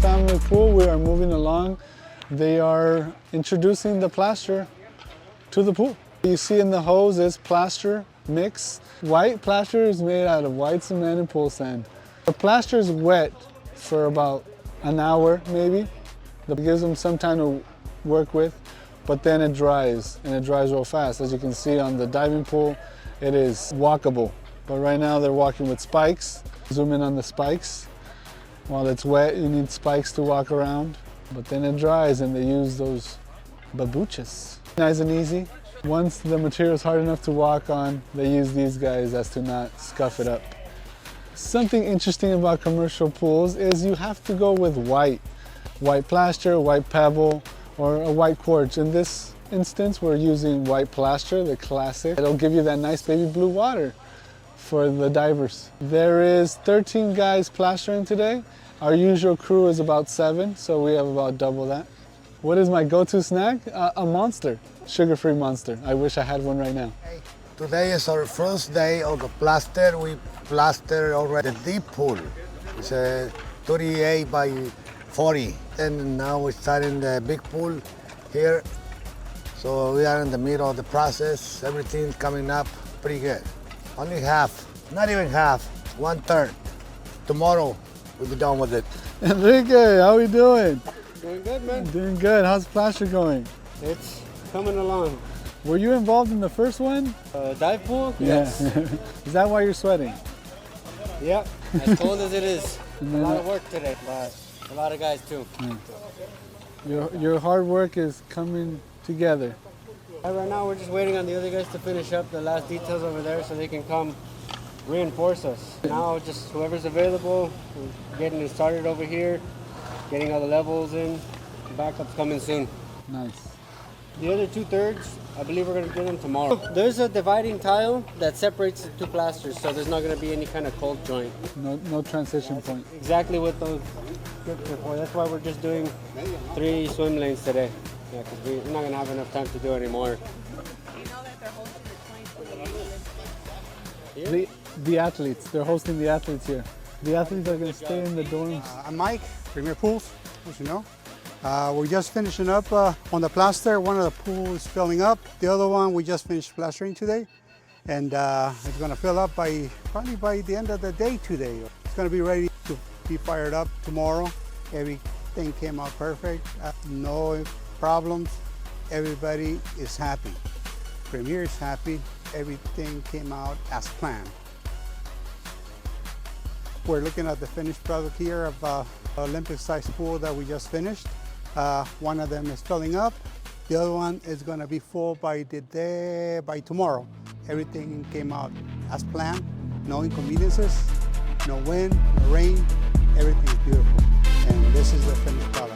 family pool. We are moving along. They are introducing the plaster to the pool. You see in the hose is plaster mix. White plaster is made out of white cement and pool sand. The plaster is wet for about an hour maybe. That gives them some time to work with, but then it dries, and it dries real fast. As you can see on the diving pool, it is walkable. But right now they're walking with spikes. Zoom in on the spikes. While it's wet, you need spikes to walk around, but then it dries and they use those babuchas. Nice and easy. Once the material is hard enough to walk on, they use these guys as to not scuff it up. Something interesting about commercial pools is you have to go with white. White plaster, white pebble, or a white quartz. In this instance, we're using white plaster, the classic. It'll give you that nice baby blue water for the divers. There is 13 guys plastering today. Our usual crew is about 7, so we have about double that. What is my go-to snack? A Monster, sugar-free Monster. I wish I had one right now. Today is our first day of the plaster. We plastered already the deep pool. It's a 38 by 40. And now we're starting the big pool here. So we are in the middle of the process. Everything's coming up pretty good. Only half, not even half, 1/3. Tomorrow we'll be done with it. Enrique, how we doing? Doing good, man. Doing good. How's plaster going? It's coming along. Were you involved in the first one? Dive pool? Yeah. Yes. Is that why you're sweating? Yep. As cold as it is. A then lot of work today, but a lot of guys too. Your hard work is coming together. Right now we're just waiting on the other guys to finish up the last details over there so they can come reinforce us. Now just whoever's available, we're getting it started over here, getting all the levels in. Backup's coming soon. Nice. The other 2/3, I believe we're going to get them tomorrow. There's a dividing tile that separates the two plasters, so there's not going to be any kind of cold joint. No transition point. Exactly what those strips are for. That's why we're just doing 3 swim lanes today. Yeah, because we're not going to have enough time to do it anymore. You know that they're hosting the 2020 The athletes, they're hosting the athletes here. The athletes are going to stay in the dorms. I'm Mike, Premier Pools, as you know. We're just finishing up on the plaster. One of the pools is filling up. The other one, we just finished plastering today. And it's going to fill up probably by the end of the day today. It's going to be ready to be fired up tomorrow. Everything came out perfect. No problems. Everybody is happy. Premier is happy. Everything came out as planned. We're looking at the finished product here of Olympic-sized pool that we just finished. One of them is filling up. The other one is going to be full by tomorrow. Everything came out as planned. No inconveniences, no wind, no rain. Everything is beautiful. And this is the finished product.